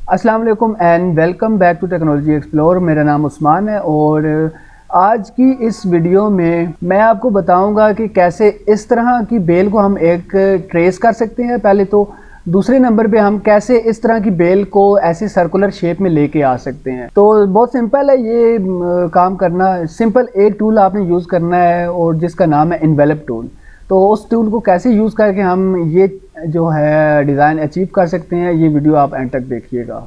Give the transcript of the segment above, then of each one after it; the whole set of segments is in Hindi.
अस्सलाम वालेकुम and welcome back to technology explore. मेरा नाम उस्मान है और आज की इस वीडियो में मैं आपको बताऊंगा कि कैसे इस तरह की बेल को हम एक ट्रेस कर सकते हैं पहले तो। दूसरे नंबर पे हम कैसे इस तरह की बेल को ऐसी सर्कुलर शेप में लेके आ सकते हैं। तो बहुत सिंपल है ये काम करना। सिंपल एक टूल आपने यूज़ करना है और जिसका नाम है इन्वेलप टूल। तो उस टूल को कैसे यूज़ करके हम ये जो है डिज़ाइन अचीव कर सकते हैं, ये वीडियो आप एंड तक देखिएगा।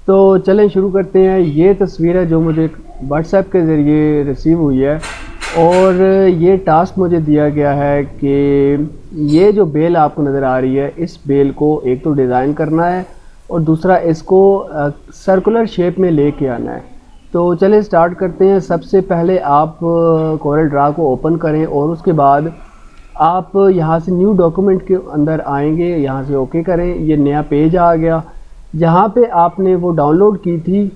तो चलें शुरू करते हैं। ये तस्वीर है जो मुझे व्हाट्सएप के ज़रिए रिसीव हुई है और ये टास्क मुझे दिया गया है कि ये जो बेल आपको नज़र आ रही है, इस बेल को एक तो डिज़ाइन करना है और दूसरा इसको सर्कुलर शेप में लेके आना है। तो चलें स्टार्ट करते हैं। सबसे पहले आप कोरल ड्रा को ओपन करें और उसके बाद आप यहाँ से न्यू डॉक्यूमेंट के अंदर आएंगे, यहाँ से ओके करें। ये नया पेज आ गया जहाँ पे आपने वो डाउनलोड की थी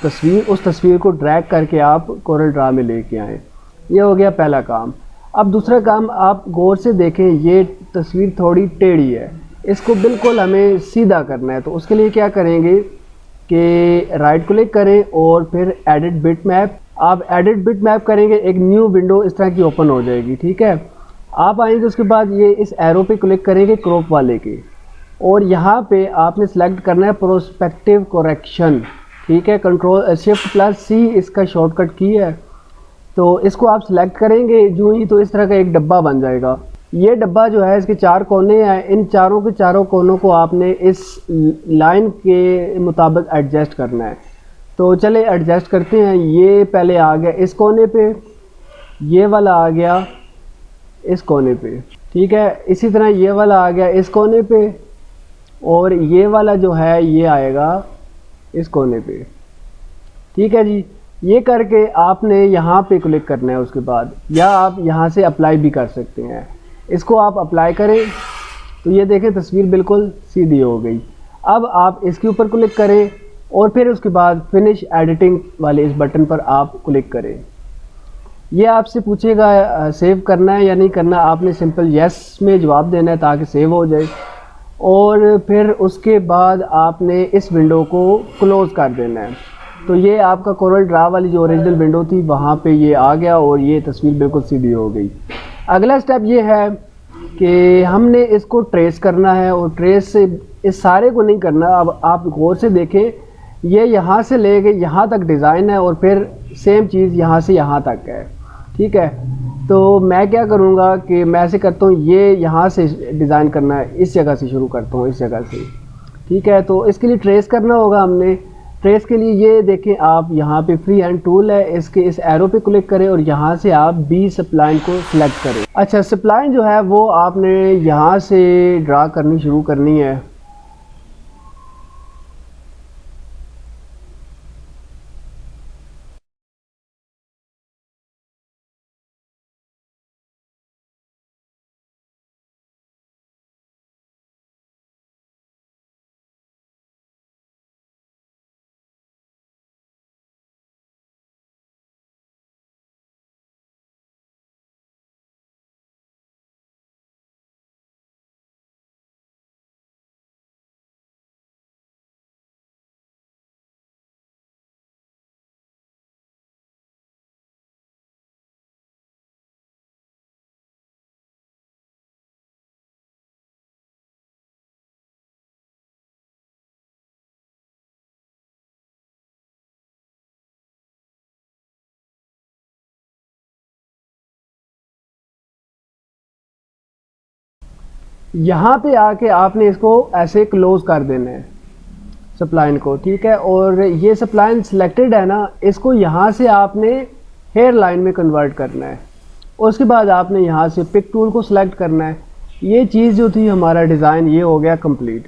तस्वीर, उस तस्वीर को ड्रैग करके आप कोरल ड्रा में लेके आएँ। ये हो गया पहला काम। अब दूसरा काम आप गौर से देखें, ये तस्वीर थोड़ी टेढ़ी है, इसको बिल्कुल हमें सीधा करना है। तो उसके लिए क्या करेंगे कि राइट क्लिक करें और फिर एडिट बिट मैप। आप एडिट बिट मैप करेंगे, एक न्यू विंडो इस तरह की ओपन हो जाएगी। ठीक है, आप आएंगे उसके बाद ये इस एरो पे क्लिक करेंगे क्रॉप वाले के और यहाँ पे आपने सेलेक्ट करना है प्रोस्पेक्टिव करेक्शन। ठीक है, कंट्रोल शिफ्ट प्लस सी इसका शॉर्टकट की है। तो इसको आप सिलेक्ट करेंगे जो ही तो इस तरह का एक डब्बा बन जाएगा। ये डब्बा जो है इसके चार कोने हैं, इन चारों के चारों कोनों को आपने इस लाइन के मुताबिक एडजस्ट करना है। तो चले एडजस्ट करते हैं। ये पहले आ गया इस कोने पे, ये वाला आ गया इस कोने पे। ठीक है, इसी तरह ये वाला आ गया इस कोने पे और ये वाला जो है ये आएगा इस कोने पे। ठीक है जी, ये करके आपने यहाँ पे क्लिक करना है उसके बाद, या आप यहाँ से अप्लाई भी कर सकते हैं। इसको आप अप्लाई करें तो ये देखें तस्वीर बिल्कुल सीधी हो गई। अब आप इसके ऊपर क्लिक करें और फिर उसके बाद फिनिश एडिटिंग वाले इस बटन पर आप क्लिक करें। ये आपसे पूछेगा सेव करना है या नहीं करना। आपने सिंपल यस में जवाब देना है ताकि सेव हो जाए और फिर उसके बाद आपने इस विंडो को क्लोज़ कर देना है। तो ये आपका कोरल ड्रा वाली जो ओरिजिनल विंडो थी वहाँ पे ये आ गया और ये तस्वीर बिल्कुल सीधी हो गई। अगला स्टेप ये है कि हमने इसको ट्रेस करना है और ट्रेस से इस सारे को नहीं करना। अब आप गौर से देखें, ये यहाँ से लेके यहाँ तक डिज़ाइन है और फिर सेम चीज़ यहाँ से यहाँ तक है। ठीक है, तो मैं क्या करूँगा कि मैं ऐसे करता हूँ, ये यहाँ से डिज़ाइन करना है, इस जगह से शुरू करता हूँ, इस जगह से। ठीक है, तो इसके लिए ट्रेस करना होगा हमने। ट्रेस के लिए ये देखें आप यहाँ पे फ्री हैंड टूल है, इसके इस एरो पे क्लिक करें और यहाँ से आप बी स्प्लाइन को सिलेक्ट करें। अच्छा, स्प्लाइन जो है वो आपने यहाँ से ड्रा करनी शुरू करनी है। यहाँ पे आके आपने इसको ऐसे क्लोज कर देना है स्प्लाइन को। ठीक है, और ये स्प्लाइन सिलेक्टेड है ना, इसको यहाँ से आपने हेयर लाइन में कन्वर्ट करना है। उसके बाद आपने यहाँ से पिक टूल को सिलेक्ट करना है। ये चीज़ जो थी हमारा डिज़ाइन ये हो गया कंप्लीट।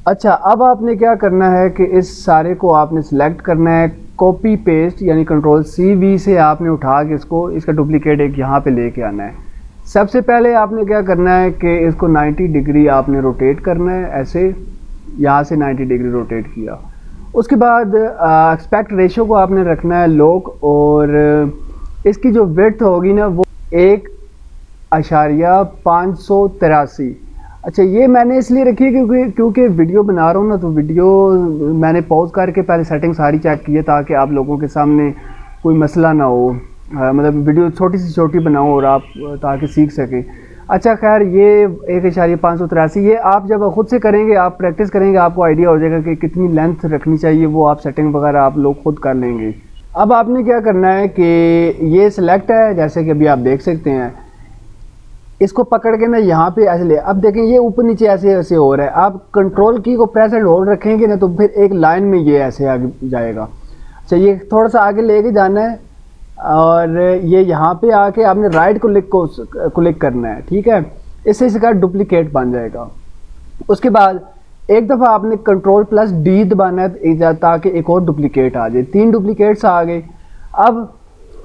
अच्छा, अब आपने क्या करना है कि इस सारे को आपने सिलेक्ट करना है, कॉपी पेस्ट यानी कंट्रोल CV से आपने उठा के इसको, इसका डुप्लीकेट एक यहाँ पे लेके आना है। सबसे पहले आपने क्या करना है कि इसको 90 डिग्री आपने रोटेट करना है, ऐसे यहाँ से 90 डिग्री रोटेट किया। उसके बाद एक्सपेक्ट रेशो को आपने रखना है लॉक और इसकी जो विड्थ होगी ना वो 1.583। अच्छा, ये मैंने इसलिए रखी है क्योंकि वीडियो बना रहा हूँ ना, तो वीडियो मैंने पॉज करके पहले सेटिंग सारी चेक की है ताकि आप लोगों के सामने कोई मसला ना हो। मतलब वीडियो छोटी से छोटी बनाओ और आप ताकि सीख सकें। अच्छा खैर, ये 1.583 ये आप जब खुद से करेंगे, आप प्रैक्टिस करेंगे, आपको आइडिया हो जाएगा कि कितनी लेंथ रखनी चाहिए, वो आप सेटिंग वगैरह आप लोग खुद कर लेंगे। अब आपने क्या करना है कि ये सिलेक्ट है, जैसे कि अभी आप देख सकते हैं, इसको पकड़ के ना यहाँ पे ऐसे ले, अब देखें ये ऊपर नीचे ऐसे ऐसे हो रहा है। आप कंट्रोल की को प्रेस एंड होल्ड रखेंगे ना, तो फिर एक लाइन में ये ऐसे आगे जाएगा। अच्छा, ये थोड़ा सा आगे लेके जाना है और ये यहाँ पे आके आपने राइट को क्लिक करना है, ठीक है। इससे इसका डुप्लीकेट बन जाएगा। उसके बाद एक दफ़ा आपने कंट्रोल+D दबाना है ताकि एक और डुप्लीकेट आ जाए। 3 डुप्लीकेट्स आ गए। अब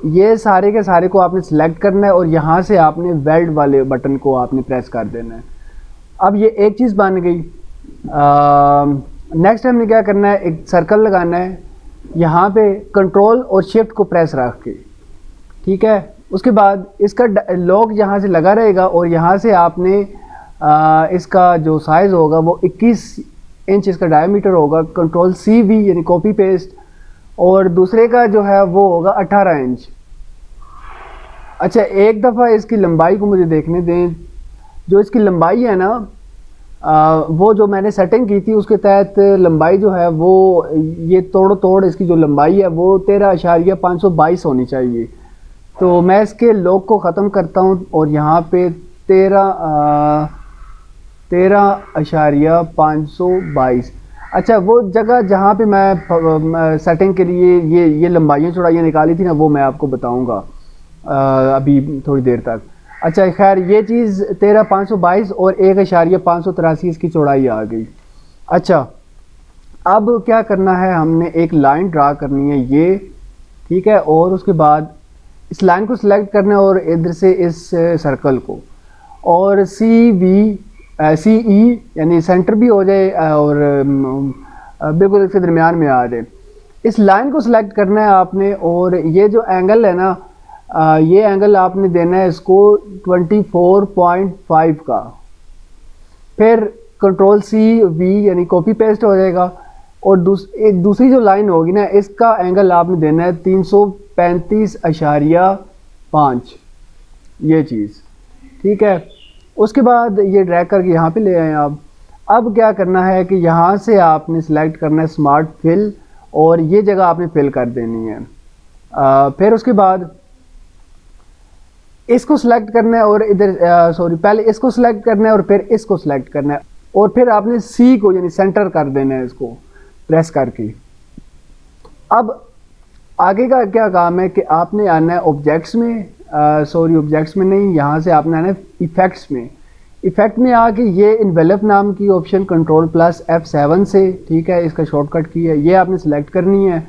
ये सारे के सारे को आपने सिलेक्ट करना है और यहाँ से आपने वेल्ड वाले बटन को आपने प्रेस कर देना है। अब ये एक चीज़ बन गई। नेक्स्ट हमने क्या करना है, एक सर्कल लगाना है यहाँ पे, कंट्रोल और शिफ्ट को प्रेस रख के, ठीक है। उसके बाद इसका लॉक यहाँ से लगा रहेगा और यहाँ से आपने इसका जो साइज़ होगा वो 21 इंच इसका डायमीटर होगा। कंट्रोल+CV यानी कॉपी पेस्ट, और दूसरे का जो है वो होगा 18 इंच। अच्छा, एक दफ़ा इसकी लंबाई को मुझे देखने दें। जो इसकी लंबाई है ना, वो जो मैंने सेटिंग की थी उसके तहत लंबाई जो है वो ये तोड़ इसकी जो लंबाई है वो 13.522 होनी चाहिए। तो मैं इसके लॉक को ख़त्म करता हूँ और यहाँ पे 13.522। अच्छा, वो जगह जहाँ पे मैं सेटिंग के लिए ये लंबाइयाँ चौड़ाइयाँ निकाली थी ना, वो मैं आपको बताऊँगा अभी थोड़ी देर तक। अच्छा खैर, ये चीज़ 13.522 और 1.583 इसकी चौड़ाई आ गई। अच्छा, अब क्या करना है, हमने एक लाइन ड्रा करनी है ये, ठीक है। और उसके बाद इस लाइन को सिलेक्ट करना है और इधर से इस सर्कल को, और CE यानी सेंटर भी हो जाए और बिल्कुल इसके दरमियान में आ जाए। इस लाइन को सिलेक्ट करना है आपने, और ये जो एंगल है ना, ये एंगल आपने देना है इसको 24.5 का। फिर कंट्रोल+CV यानी कॉपी पेस्ट हो जाएगा, और दूसरी जो लाइन होगी ना, इसका एंगल आपने देना है 335.5, ये चीज़, ठीक है। उसके बाद ये ड्रैग करके यहाँ पे ले आए आप। अब क्या करना है कि यहाँ से आपने सेलेक्ट करना है स्मार्ट फिल, और ये जगह आपने फिल कर देनी है। फिर उसके बाद इसको सिलेक्ट करना है और इधर पहले इसको सिलेक्ट करना है और फिर इसको सिलेक्ट करना है, और फिर आपने C को यानी सेंटर कर देना है इसको प्रेस करके। अब आगे का क्या काम है कि आपने आना है ऑब्जेक्ट्स में, ऑब्जेक्ट्स में नहीं, यहाँ से आपने आना है इफेक्ट्स में। इफेक्ट में आके ये इन्वेलप नाम की ऑप्शन कंट्रोल+F7 से, ठीक है, इसका शॉर्टकट की है, ये आपने सेलेक्ट करनी है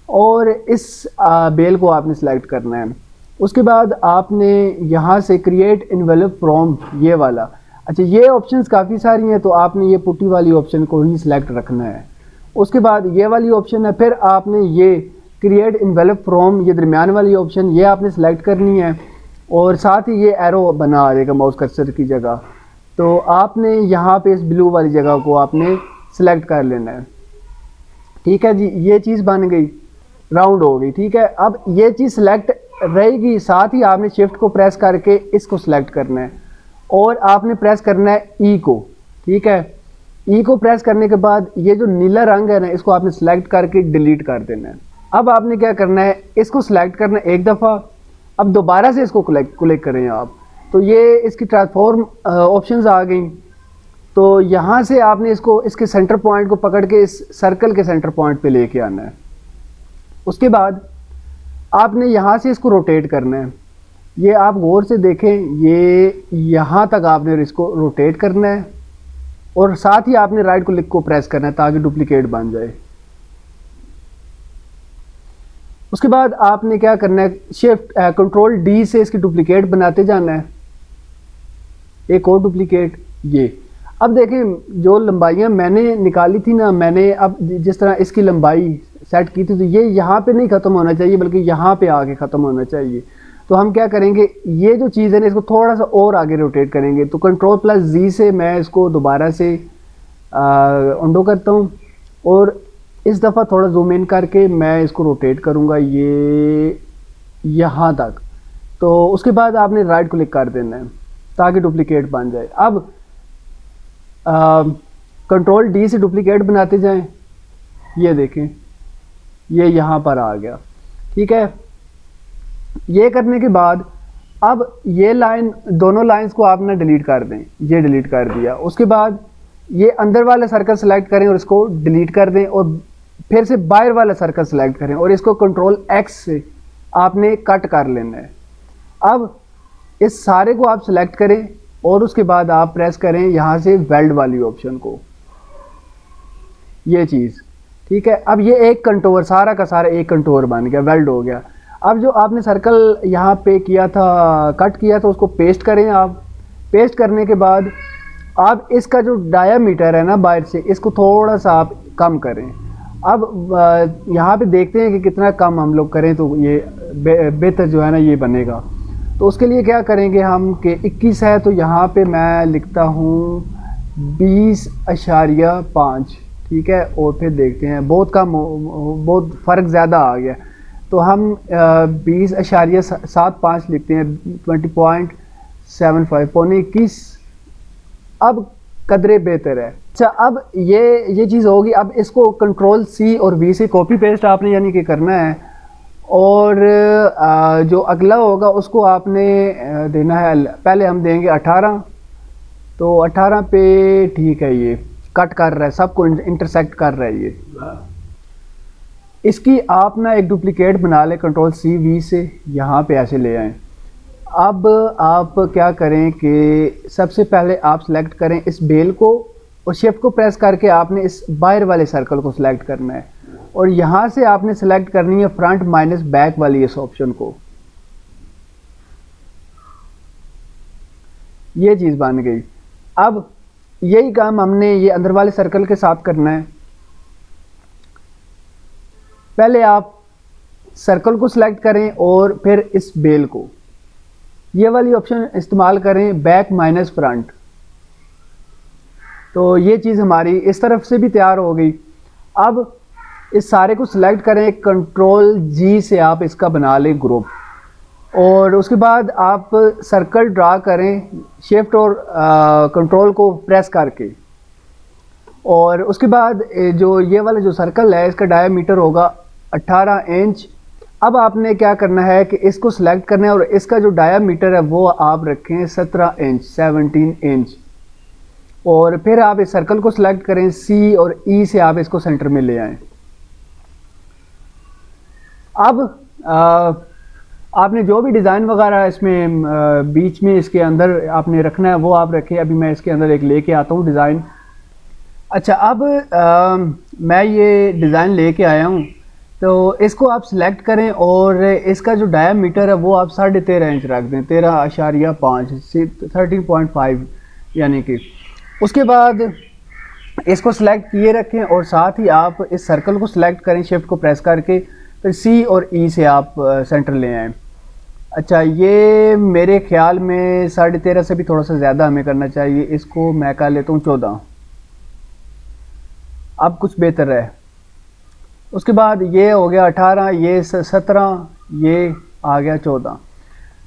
और इस बेल को आपने सेलेक्ट करना है। उसके बाद आपने यहाँ से क्रिएट इन्वेलप फ्रॉम ये वाला, अच्छा ये ऑप्शंस काफ़ी सारी हैं, तो आपने ये पुट्टी वाली ऑप्शन को ही सिलेक्ट रखना है। उसके बाद ये वाली ऑप्शन है, फिर आपने ये क्रिएट इन्वेलप फ्रॉम ये दरमियान वाली ऑप्शन ये आपने सेलेक्ट करनी है, और साथ ही ये एरो बना आ जाएगा माउस कर्सर की जगह, तो आपने यहाँ पे इस ब्लू वाली जगह को आपने सेलेक्ट कर लेना है, ठीक है जी। ये चीज़ बन गई, राउंड हो गई, ठीक है। अब ये चीज़ सेलेक्ट रहेगी, साथ ही आपने शिफ्ट को प्रेस करके इसको सिलेक्ट करना है और आपने प्रेस करना है E को, ठीक है। E को प्रेस करने के बाद ये जो नीला रंग है ना, इसको आपने सेलेक्ट करके डिलीट कर देना है। अब आपने क्या करना है, इसको सिलेक्ट करना है एक दफ़ा, अब दोबारा से इसको क्लिक करें आप, तो ये इसकी ट्रांसफॉर्म ऑप्शंस आ गई। तो यहाँ से आपने इसको इसके सेंटर पॉइंट को पकड़ के इस सर्कल के सेंटर पॉइंट पे लेके आना है। उसके बाद आपने यहाँ से इसको रोटेट करना है। ये आप गौर से देखें, ये यहाँ तक आपने इसको रोटेट करना है और साथ ही आपने राइट क्लिक को प्रेस करना है ताकि डुप्लीकेट बन जाए। उसके बाद आपने क्या करना है, शिफ्ट कंट्रोल+D से इसकी डुप्लीकेट बनाते जाना है, एक और डुप्लीकेट ये। अब देखें जो लंबाइयाँ मैंने निकाली थी ना, मैंने अब जिस तरह इसकी लंबाई सेट की थी, तो ये यहाँ पे नहीं ख़त्म होना चाहिए बल्कि यहाँ पे आके ख़त्म होना चाहिए। तो हम क्या करेंगे, ये जो चीज़ है ना इसको थोड़ा सा और आगे रोटेट करेंगे। तो Ctrl+Z से मैं इसको दोबारा से अंडो करता हूँ और इस दफ़ा थोड़ा जूम इन करके मैं इसको रोटेट करूँगा ये यहाँ तक। तो उसके बाद आपने राइट क्लिक कर देना है ताकि डुप्लीकेट बन जाए। अब Ctrl+D से डुप्लीकेट बनाते जाएं, ये देखें ये यहाँ पर आ गया, ठीक है। ये करने के बाद अब ये लाइन, दोनों लाइंस को आप ना डिलीट कर दें, ये डिलीट कर दिया। उसके बाद ये अंदर वाला सर्कल सेलेक्ट करें और इसको डिलीट कर दें और फिर से बाहर वाला सर्कल सेलेक्ट करें और इसको Ctrl+X से आपने कट कर लेना है। अब इस सारे को आप सेलेक्ट करें और उसके बाद आप प्रेस करें यहाँ से वेल्ड वाली ऑप्शन को, ये चीज़, ठीक है। अब ये एक कंटूर, सारा का सारा एक कंटूर बन गया, वेल्ड हो गया। अब जो आपने सर्कल यहाँ पे किया था, कट किया था, उसको पेस्ट करें आप। पेस्ट करने के बाद आप इसका जो डायामीटर है ना बाहर से, इसको थोड़ा सा आप कम करें। अब यहाँ पे देखते हैं कि कितना कम हम लोग करें तो ये बेहतर जो है ना ये बनेगा। तो उसके लिए क्या करेंगे हम कि 21 है तो यहाँ पे मैं लिखता हूँ 20.5, ठीक है। और फिर देखते हैं, बहुत कम, बहुत फ़र्क ज़्यादा आ गया, तो हम 20.75 लिखते हैं, 20.75, पौने 21। अब कदरे बेहतर है। अच्छा, अब ये चीज़ होगी। अब इसको Ctrl+C और V से कॉपी पेस्ट आपने यानी कि करना है और जो अगला होगा उसको आपने देना है, पहले हम देंगे 18, तो 18 पे, ठीक है, ये कट कर रहा है, सबको इंटरसेक्ट कर रहा है ये। इसकी आप ना एक डुप्लीकेट बना लें Ctrl+C+V से, यहाँ पे ऐसे ले आएँ। अब आप क्या करें कि सबसे पहले आप सेलेक्ट करें इस बेल को और शिफ्ट को प्रेस करके आपने इस बाहर वाले सर्कल को सिलेक्ट करना है और यहाँ से आपने सेलेक्ट करनी है फ्रंट माइनस बैक वाली इस ऑप्शन को। ये चीज़ बन गई। अब यही काम हमने ये अंदर वाले सर्कल के साथ करना है। पहले आप सर्कल को सिलेक्ट करें और फिर इस बेल को, ये वाली ऑप्शन इस्तेमाल करें, बैक माइनस फ्रंट। तो ये चीज़ हमारी इस तरफ से भी तैयार हो गई। अब इस सारे को सिलेक्ट करें, Ctrl+G से आप इसका बना लें ग्रुप और उसके बाद आप सर्कल ड्रा करें शिफ्ट और कंट्रोल को प्रेस करके। और उसके बाद जो ये वाला जो सर्कल है इसका डायमीटर होगा 18 इंच। अब आपने क्या करना है कि इसको सिलेक्ट करना है और इसका जो डायमीटर है वो आप रखें 17 इंच, 17 इंच। और फिर आप इस सर्कल को सिलेक्ट करें, C और E से आप इसको सेंटर में ले आएं। अब आपने जो भी डिज़ाइन वगैरह इसमें बीच में इसके अंदर आपने रखना है वो आप रखें। अभी मैं इसके अंदर एक लेके आता हूँ डिज़ाइन। अच्छा, अब मैं ये डिज़ाइन लेके आया हूँ, तो इसको आप सिलेक्ट करें और इसका जो डायमीटर है वो आप 13.5 इंच रख दें, 13.5 से 13.5 यानी कि। उसके बाद इसको सिलेक्ट किए रखें और साथ ही आप इस सर्कल को सिलेक्ट करें शिफ्ट को प्रेस करके, फिर C और E से आप सेंटर ले आएँ। अच्छा, ये मेरे ख्याल में 13.5 से भी थोड़ा सा ज़्यादा हमें करना चाहिए। इसको मैं कर लेता हूँ 14, अब कुछ बेहतर है। उसके बाद ये हो गया 18, ये 17, ये आ गया 14।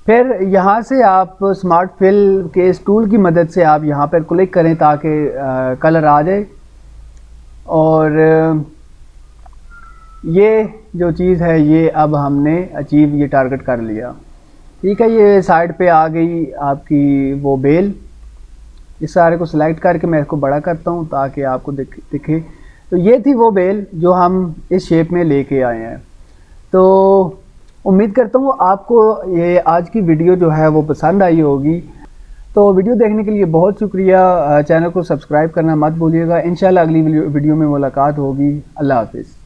फिर यहाँ से आप स्मार्ट फिल के इस टूल की मदद से आप यहाँ पर क्लिक करें ताकि कलर आ जाए। और ये जो चीज़ है ये अब हमने अचीव, ये टारगेट कर लिया। ठीक है, ये साइड पे आ गई आपकी वो बेल। इस सारे को सिलेक्ट करके मैं इसको बड़ा करता हूँ ताकि आपको दिखे। तो ये थी वो बेल जो हम इस शेप में लेके आए हैं। तो उम्मीद करता हूँ आपको ये आज की वीडियो जो है वो पसंद आई होगी। तो वीडियो देखने के लिए बहुत शुक्रिया। चैनल को सब्सक्राइब करना मत भूलिएगा। इंशाल्लाह अगली वीडियो में मुलाकात होगी। अल्लाह हाफिज़।